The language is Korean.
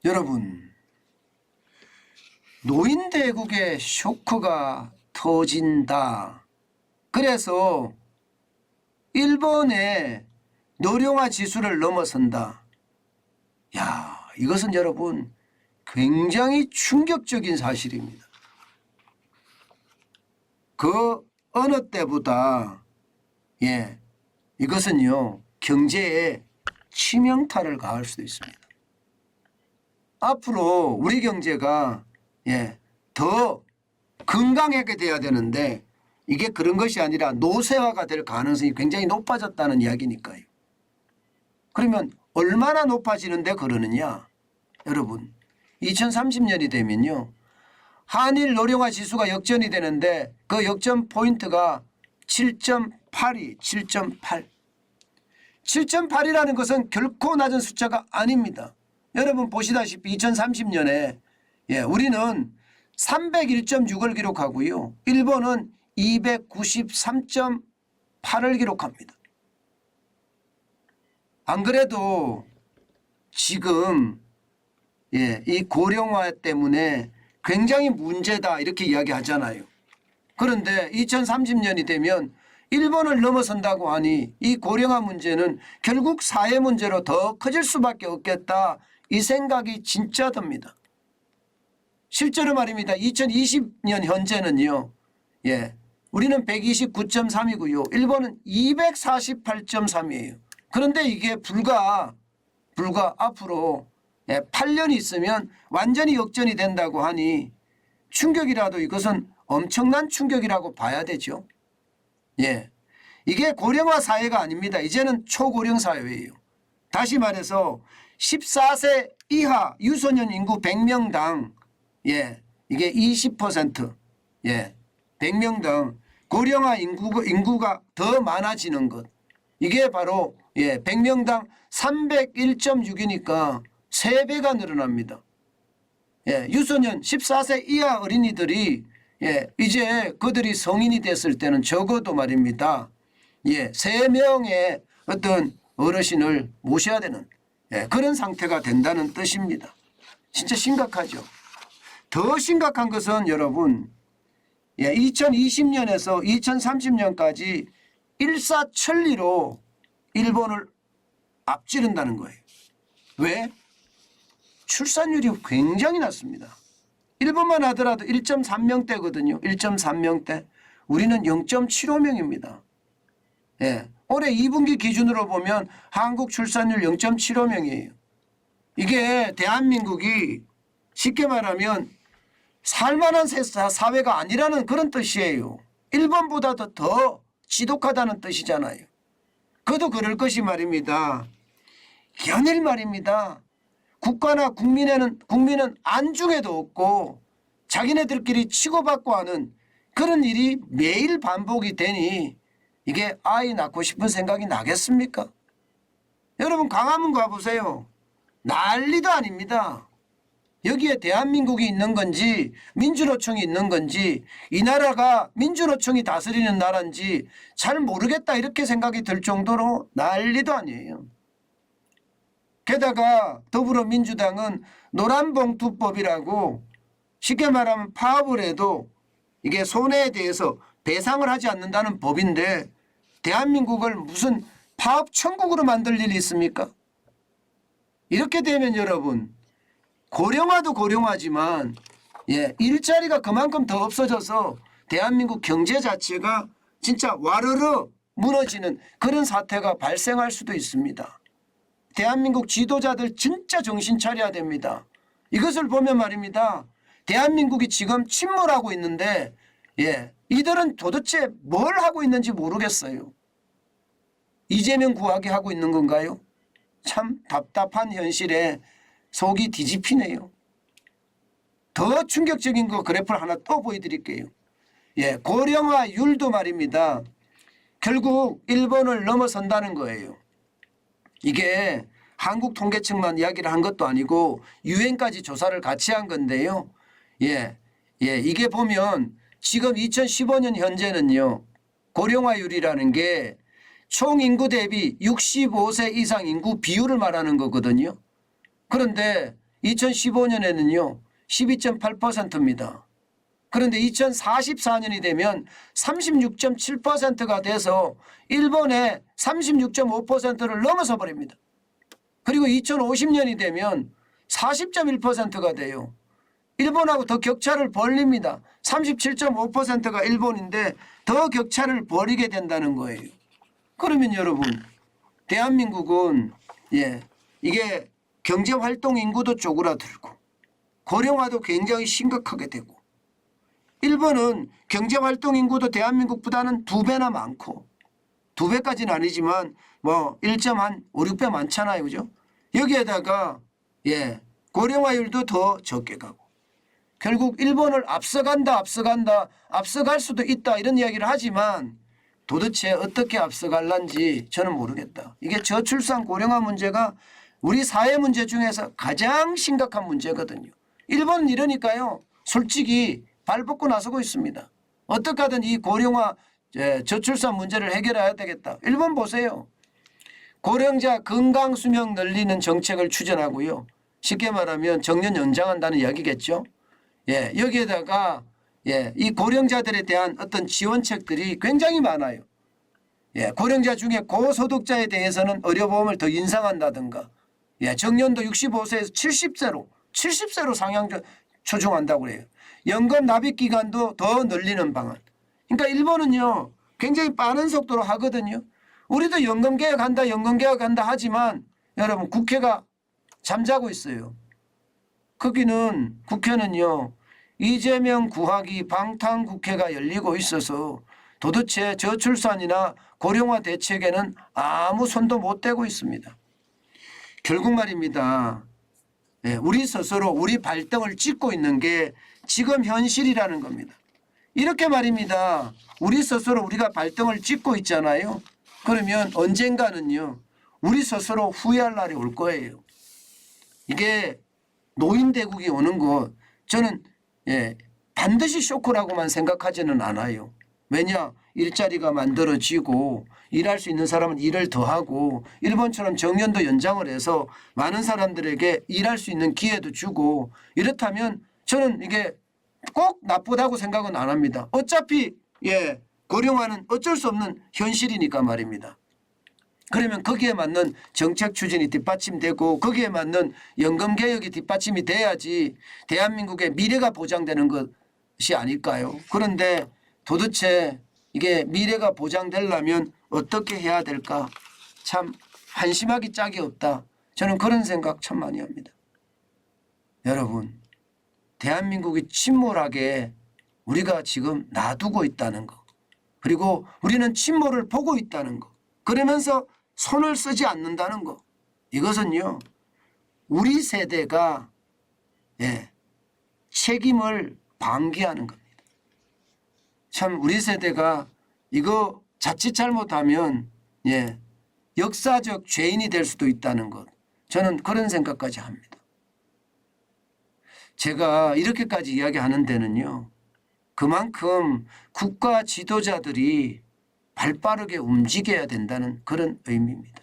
여러분, 노인대국의 쇼크가 터진다. 그래서 일본의 노령화 지수를 넘어선다. 야, 이것은 여러분 굉장히 충격적인 사실입니다. 그 어느 때보다 이것은요 경제에 치명타를 가할 수도 있습니다. 앞으로 우리 경제가 더 건강하게 돼야 되는데 이게 그런 것이 아니라 노쇠화가 될 가능성이 굉장히 높아졌다는 이야기니까요. 그러면 얼마나 높아지는데 그러느냐. 여러분 2030년이 되면요 한일 노령화 지수가 역전이 되는데 그 역전 포인트가 7.8이 7.8. 7.8이라는 것은 결코 낮은 숫자가 아닙니다. 여러분 보시다시피 2030년에 우리는 301.6을 기록하고요. 일본은 293.8을 기록합니다. 안 그래도 지금 이 고령화 때문에 굉장히 문제다 이렇게 이야기하잖아요. 그런데 2030년이 되면 일본을 넘어선다고 하니 이 고령화 문제는 결국 사회 문제로 더 커질 수밖에 없겠다 이 생각이 진짜 듭니다. 실제로 말입니다. 2020년 현재는요. 우리는 129.3이고요. 일본은 248.3이에요. 그런데 이게 불과 앞으로 8년이 있으면 완전히 역전이 된다고 하니 충격이라도 이것은 엄청난 충격이라고 봐야 되죠. 이게 고령화 사회가 아닙니다. 이제는 초고령 사회예요. 다시 말해서 14세 이하 유소년 인구 100명당 이게 20% 100명당 고령화 인구가 더 많아지는 것. 이게 바로 100명당 301.6이니까 3배가 늘어납니다. 유소년 14세 이하 어린이들이 이제 그들이 성인이 됐을 때는 적어도 말입니다. 3명의 어떤 어르신을 모셔야 되는 그런 상태가 된다는 뜻입니다. 진짜 심각하죠. 더 심각한 것은 여러분 2020년에서 2030년까지 일사천리로 일본을 앞지른다는 거예요. 왜? 출산율이 굉장히 낮습니다. 일본만 하더라도 1.3명대거든요. 1.3명대. 우리는 0.75명입니다. 올해 2분기 기준으로 보면 한국 출산율 0.75명이에요. 이게 대한민국이 쉽게 말하면 살만한 사회가 아니라는 그런 뜻이에요. 일본보다도 더 지독하다는 뜻이잖아요. 그도 그럴 것이 말입니다. 연일 말입니다. 국가나 국민은 안중에도 없고 자기네들끼리 치고받고 하는 그런 일이 매일 반복이 되니 이게 아이 낳고 싶은 생각이 나겠습니까? 여러분 강화문 가보세요. 난리도 아닙니다. 여기에 대한민국이 있는 건지 민주노총이 있는 건지 이 나라가 민주노총이 다스리는 나라인지 잘 모르겠다 이렇게 생각이 들 정도로 난리도 아니에요. 게다가 더불어민주당은 노란봉투법이라고 쉽게 말하면 파업을 해도 이게 손해에 대해서 배상을 하지 않는다는 법인데 대한민국을 무슨 파업 천국으로 만들 일이 있습니까? 이렇게 되면 여러분 고령화도 고령화지만 일자리가 그만큼 더 없어져서 대한민국 경제 자체가 진짜 와르르 무너지는 그런 사태가 발생할 수도 있습니다. 대한민국 지도자들 진짜 정신 차려야 됩니다. 이것을 보면 말입니다. 대한민국이 지금 침몰하고 있는데 이들은 도대체 뭘 하고 있는지 모르겠어요. 이재명 구하기 하고 있는 건가요? 참 답답한 현실에 속이 뒤집히네요. 더 충격적인 거 그래프를 하나 또 보여드릴게요. 고령화율도 말입니다. 결국 일본을 넘어선다는 거예요. 이게 한국통계청만 이야기를 한 것도 아니고 유엔까지 조사를 같이 한 건데요. 이게 보면 지금 2015년 현재는요. 고령화율이라는 게 총 인구 대비 65세 이상 인구 비율을 말하는 거거든요. 그런데 2015년에는요 12.8%입니다. 그런데 2044년이 되면 36.7%가 돼서 일본의 36.5%를 넘어서 버립니다. 그리고 2050년이 되면 40.1%가 돼요. 일본하고 더 격차를 벌립니다. 37.5%가 일본인데 더 격차를 벌이게 된다는 거예요. 그러면 여러분 대한민국은 이게 경제활동 인구도 쪼그라들고 고령화도 굉장히 심각하게 되고 일본은 경제활동 인구도 대한민국보다는 2배나 많고 2배까지는 아니지만 뭐 1.5, 6배 많잖아요. 그죠? 여기에다가 고령화율도 더 적게 가고 결국 일본을 앞서갈 수도 있다 이런 이야기를 하지만 도대체 어떻게 앞서갈란지 저는 모르겠다. 이게 저출산 고령화 문제가 우리 사회 문제 중에서 가장 심각한 문제거든요. 일본은 이러니까요. 솔직히 발벗고 나서고 있습니다. 어떻게 하든 이 고령화 저출산 문제를 해결해야 되겠다. 일본 보세요. 고령자 건강수명 늘리는 정책을 추진하고요. 쉽게 말하면 정년 연장한다는 이야기겠죠. 여기에다가 이 고령자들에 대한 어떤 지원책들이 굉장히 많아요. 고령자 중에 고소득자에 대해서는 의료보험을 더 인상한다든가 정년도 65세에서 70세로 상향 조정한다고 그래요. 연금 납입 기간도 더 늘리는 방안. 그러니까 일본은요 굉장히 빠른 속도로 하거든요. 우리도 연금 개혁한다 하지만 여러분 국회가 잠자고 있어요. 국회는요 이재명 구하기 방탄 국회가 열리고 있어서 도대체 저출산이나 고령화 대책에는 아무 손도 못 대고 있습니다. 결국 말입니다. 우리 스스로 우리 발등을 찍고 있는 게 지금 현실이라는 겁니다. 이렇게 말입니다. 우리 스스로 우리가 발등을 찍고 있잖아요. 그러면 언젠가는요 우리 스스로 후회할 날이 올 거예요. 이게 노인대국이 오는 거 저는 반드시 쇼크라고만 생각하지는 않아요. 왜냐 일자리가 만들어지고 일할 수 있는 사람은 일을 더하고 일본처럼 정년도 연장을 해서 많은 사람들에게 일할 수 있는 기회도 주고 이렇다면 저는 이게 꼭 나쁘다고 생각은 안 합니다. 어차피 고령화는 어쩔 수 없는 현실이니까 말입니다. 그러면 거기에 맞는 정책 추진이 뒷받침되고 거기에 맞는 연금개혁이 뒷받침이 돼야지 대한민국의 미래가 보장되는 것이 아닐까요? 그런데 도대체 이게 미래가 보장되려면 어떻게 해야 될까? 참 한심하기 짝이 없다. 저는 그런 생각 참 많이 합니다. 여러분 대한민국이 침몰하게 우리가 지금 놔두고 있다는 거 그리고 우리는 침몰을 보고 있다는 거 그러면서 손을 쓰지 않는다는 거 이것은요 우리 세대가 책임을 방기하는 겁니다. 참 우리 세대가 이거 자칫 잘못하면 역사적 죄인이 될 수도 있다는 것 저는 그런 생각까지 합니다. 제가 이렇게까지 이야기하는 데는요 그만큼 국가 지도자들이 발빠르게 움직여야 된다는 그런 의미입니다.